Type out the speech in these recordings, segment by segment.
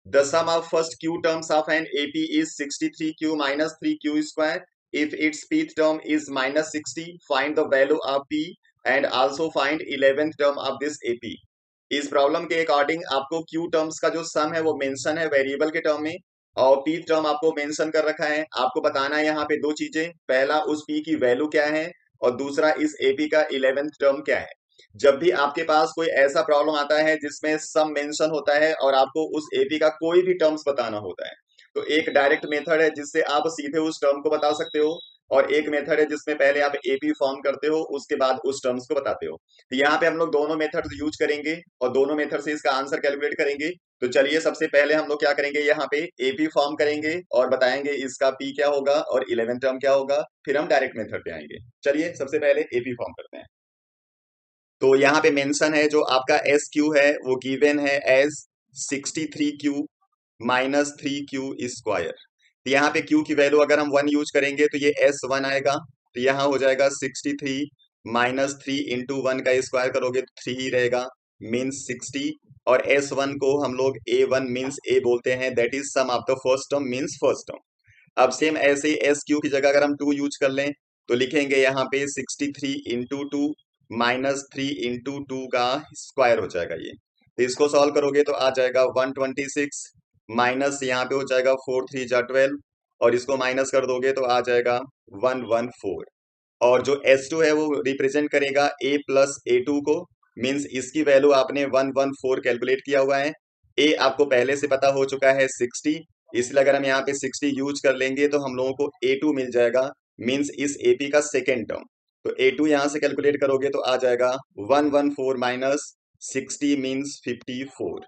The sum of first q terms of an AP is 63q minus 3q square. If its pth term is minus 60, find the value of p and also find 11th term of this AP. इस problem के according आपको q terms का जो सम है वो mention है variable के term में, और p टर्म आपको मेंशन कर रखा है। आपको बताना है यहाँ पे दो चीजें, पहला उस p की वैल्यू क्या है और दूसरा इस AP का 11th टर्म क्या है। जब भी आपके पास कोई ऐसा प्रॉब्लम आता है जिसमें सम मेंशन होता है और आपको उस एपी का कोई भी टर्म्स बताना होता है, तो एक डायरेक्ट मेथड है जिससे आप सीधे उस टर्म को बता सकते हो, और एक मेथड है जिसमें पहले आप एपी फॉर्म करते हो उसके बाद उस टर्म्स को बताते हो। तो यहाँ पे हम लोग दोनों मेथड यूज करेंगे और दोनों मेथड से इसका आंसर कैलकुलेट करेंगे। तो चलिए सबसे पहले हम लोग क्या करेंगे, यहाँ पे एपी फॉर्म करेंगे और बताएंगे इसका पी क्या होगा और 11 टर्म क्या होगा, फिर हम डायरेक्ट मेथड पे आएंगे। चलिए सबसे पहले एपी फॉर्म करते हैं। तो यहाँ पे मेंशन है जो आपका एस क्यू है वो गिवन है as 63q minus 3q square. तो यहाँ पे q की वैल्यू अगर हम 1 यूज करेंगे तो ये S1 आएगा, तो यहाँ हो जाएगा 63 माइनस 3 इंटू 1 का स्क्वायर करोगे तो 3 ही रहेगा, मीन्स 60। और S1 को हम लोग A1 मीन्स A बोलते हैं, that is sum of the first term means first term. अब सेम ऐसे ही एस क्यू की जगह अगर हम 2 यूज कर लें तो लिखेंगे यहाँ पे 63 into two minus 3 into two का स्क्वायर हो जाएगा ये। तो इसको सॉल्व करोगे तो आ जाएगा 126 माइनस यहाँ पे हो जाएगा 4 3 जा 12, और इसको माइनस कर दोगे तो आ जाएगा 114। और जो S2 है वो रिप्रेजेंट करेगा A प्लस A2 को, मीन्स इसकी वैल्यू आपने 114 कैलकुलेट किया हुआ है। A आपको पहले से पता हो चुका है 60, इसलिए अगर हम यहाँ पे 60 यूज कर लेंगे तो हम लोगों को A2 मिल जाएगा, मीन्स इस AP का सेकेंड टर्म। तो A2 यहाँ से कैलकुलेट करोगे तो आ जाएगा 114 माइनस 60 मीन्स 54।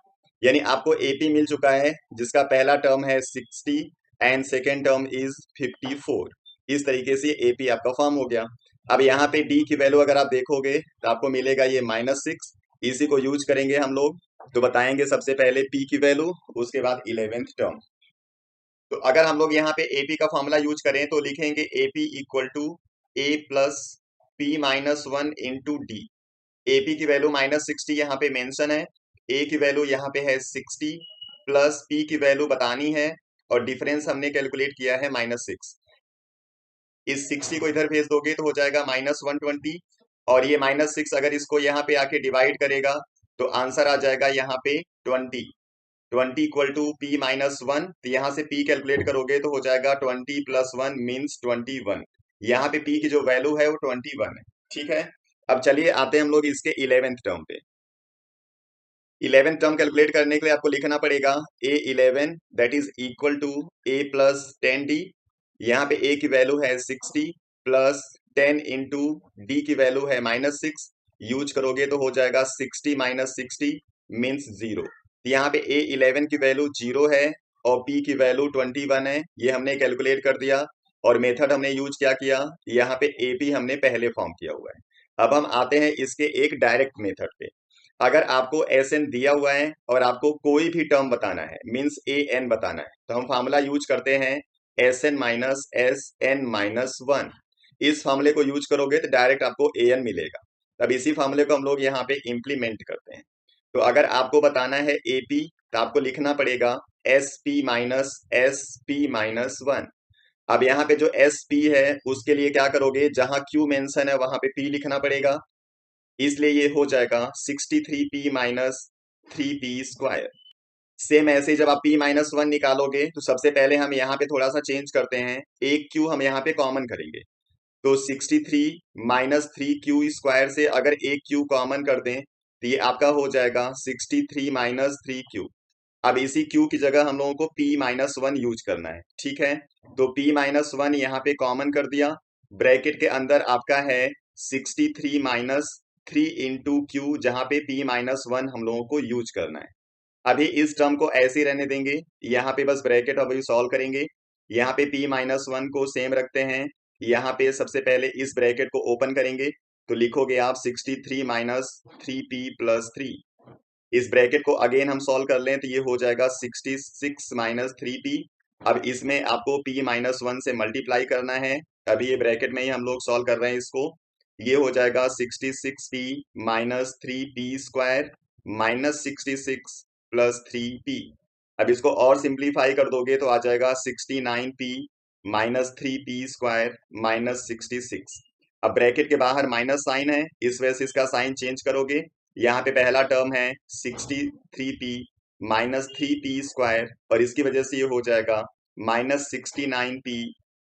यानी आपको AP मिल चुका है जिसका पहला टर्म है 60 एंड सेकेंड टर्म इज 54। इस तरीके से एपी आपका फॉर्म हो गया। अब यहाँ पे डी की वैल्यू अगर आप देखोगे तो आपको मिलेगा ये -6, इसी को यूज करेंगे हम लोग। तो बताएंगे सबसे पहले पी की वैल्यू, उसके बाद 11th टर्म। तो अगर हम लोग यहाँ पे एपी का फॉर्मूला यूज करें तो लिखेंगे AP equal to A plus P minus 1 into D. AP की वैल्यू -60 यहाँ पे मेंशन है, ए की वैल्यू यहाँ पे है 60 प्लस पी की वैल्यू बतानी है, और डिफरेंस हमने कैलकुलेट किया है -6। इस 60 को इधर भेज दोगे तो हो जाएगा -120, और ये -6 अगर इसको यहाँ पे आके डिवाइड करेगा तो आंसर आ जाएगा यहाँ पे 20। 20 इक्वल टू पी माइनस 1, तो यहाँ से पी कैलकुलेट करोगे तो हो जाएगा 20 प्लस 1 मीन्स 21। यहाँ पे पी की जो वैल्यू है वो 21 है। ठीक है, अब चलिए आते हैं हम लोग इसके 11th टर्म पे। 11th टर्म कैलकुलेट करने के लिए आपको लिखना पड़ेगा A11 that is equal to A plus 10D। यहाँ पे A की वैल्यू है 60 प्लस 10 इंटू डी की वैल्यू है -6। यूज करोगे तो हो जाएगा 60 माइनस 60 मीन्स 0। यहाँ पे A11 की वैल्यू 0 है और P की वैल्यू 21 है, ये हमने कैलकुलेट कर दिया। और मेथड हमने यूज क्या किया, यहाँ पे AP हमने पहले फॉर्म किया हुआ है। अब हम आते हैं इसके एक डायरेक्ट मेथड पे। अगर आपको एस एन दिया हुआ है और आपको कोई भी टर्म बताना है, मीन्स ए एन बताना है, तो हम फार्मूला यूज करते हैं SN-SN-1। इस फार्मूले को यूज करोगे तो डायरेक्ट आपको ए एन मिलेगा। अब इसी फार्मूले को हम लोग यहाँ पे इम्प्लीमेंट करते हैं। तो अगर आपको बताना है एपी तो आपको लिखना पड़ेगा SP-SP-1। अब यहाँ पे जो SP है उसके लिए क्या करोगे, जहां Q मेंशन है वहां पे P लिखना पड़ेगा, इसलिए ये हो जाएगा 63p minus 3p square. Same ऐसे ही जब आप p माइनस 1 निकालोगे तो सबसे पहले हम यहाँ पे थोड़ा सा चेंज करते हैं, एक q हम यहाँ पे कॉमन करेंगे। तो 63 माइनस 3q स्क्वायर से अगर एक q कॉमन कर दें तो ये आपका हो जाएगा 63 माइनस 3q। अब इसी q की जगह हम लोगों को p माइनस 1 यूज करना है। ठीक है, तो p माइनस 1 यहाँ पे कॉमन कर दिया, ब्रैकेट के अंदर आपका है 63 माइनस 3 इंटू क्यू, जहां पे p माइनस 1 हम लोगों को यूज करना है। अभी इस टर्म को ऐसे ही रहने देंगे, यहाँ पे बस ब्रैकेट अभी सॉल्व करेंगे। यहाँ पे p माइनस 1 को सेम रखते हैं, यहाँ पे सबसे पहले इस ब्रैकेट को ओपन करेंगे तो लिखोगे आप 63 माइनस 3p प्लस 3। इस ब्रैकेट को अगेन हम सॉल्व कर लें तो ये हो जाएगा 66 माइनस 3p। अब इसमें आपको p माइनस 1 से मल्टीप्लाई करना है, अभी ये ब्रैकेट में ही हम लोग सॉल्व कर रहे हैं इसको। ये हो जाएगा 66p minus 3p square minus 66 plus 3p। अब इसको और सिंप्लीफाई कर दोगे तो आ जाएगा 69p minus 3p square minus 66। अब ब्रैकेट के बाहर माइनस साइन है, इस वजह से इसका साइन चेंज करोगे। यहाँ पे पहला टर्म है 63p माइनस 3p स्क्वायर, और इसकी वजह से ये हो जाएगा minus 69p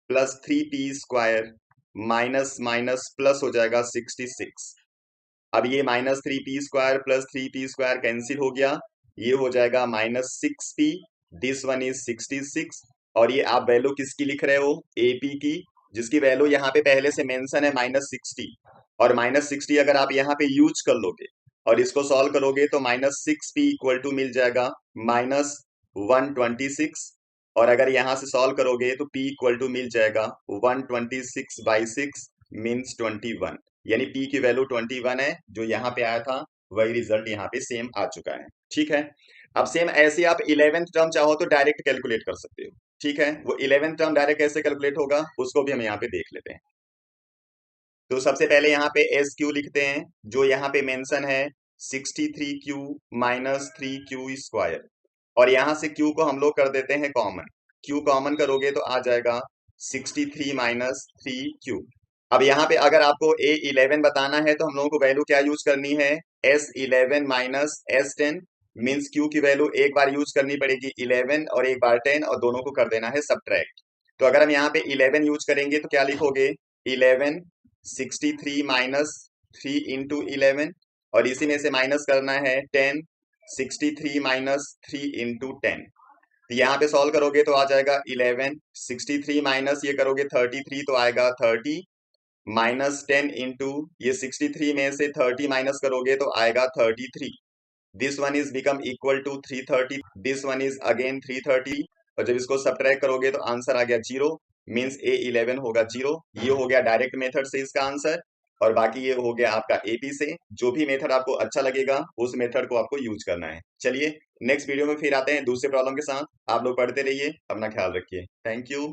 plus 3p square minus minus plus हो जाएगा 66। अब ये minus 3p square plus 3p square cancel हो गया, ये हो जाएगा minus 6p, this one is 66। और ये आप वैल्यू किसकी लिख रहे हो, AP की, जिसकी वैल्यू यहाँ पे पहले से मेंशन है माइनस 60। और माइनस 60 अगर आप यहाँ पे यूज कर लोगे और इसको सॉल्व करोगे तो माइनस 6p इक्वल टू मिल जाएगा माइनस 126। और अगर यहाँ से सॉल्व करोगे तो p इक्वल टू मिल जाएगा 126/6 मीन्स 21, यानी p की वैल्यू 21 है। जो यहाँ पे आया था वही रिजल्ट यहाँ पे सेम आ चुका है। ठीक है, अब सेम ऐसे आप 11th टर्म चाहो तो डायरेक्ट कैलकुलेट कर सकते हो। ठीक है, वो 11th टर्म डायरेक्ट कैसे कैलकुलेट होगा उसको भी हम यहाँ पे देख लेते हैं। तो सबसे पहले यहाँ पे एस क्यू लिखते हैं, जो यहाँ पे मेंशन है 63q माइनस 3q स्क्वायर, और यहाँ से q को हम लोग कर देते हैं कॉमन। q कॉमन करोगे तो आ जाएगा 63 माइनस 3q। अब यहाँ पे अगर आपको A11 बताना है तो हम लोगों को वैल्यू क्या यूज करनी है, S11 minus S10, means q की वैल्यू एक बार यूज करनी पड़ेगी 11 और एक बार 10, और दोनों को कर देना है सब्ट्रैक्ट। तो अगर हम यहाँ पे 11 यूज करेंगे तो क्या लिखोगे, 11 63 माइनस 3 इंटू 11, और इसी में से माइनस करना है 10, 63 माइनस 3 इंटू 10। तो यहाँ पे सॉल्व करोगे तो आ जाएगा 11, 63 माइनस ये करोगे 33 तो आएगा 30, माइनस 10 इंटू ये 63 में से 30 माइनस करोगे तो आएगा 33। This one is become equal to 330, this one is again 330, और जब इसको सब्ट्रैक्ट करोगे तो आंसर आ गया 0, मीन्स A11 होगा 0। ये हो गया डायरेक्ट मेथड से इसका आंसर, और बाकी ये हो गया आपका AP से। जो भी मेथड आपको अच्छा लगेगा उस मेथड को आपको यूज करना है। चलिए नेक्स्ट वीडियो में फिर आते हैं दूसरे प्रॉब्लम के साथ। आप लोग पढ़ते रहिए, अपना ख्याल रखिए। Thank you.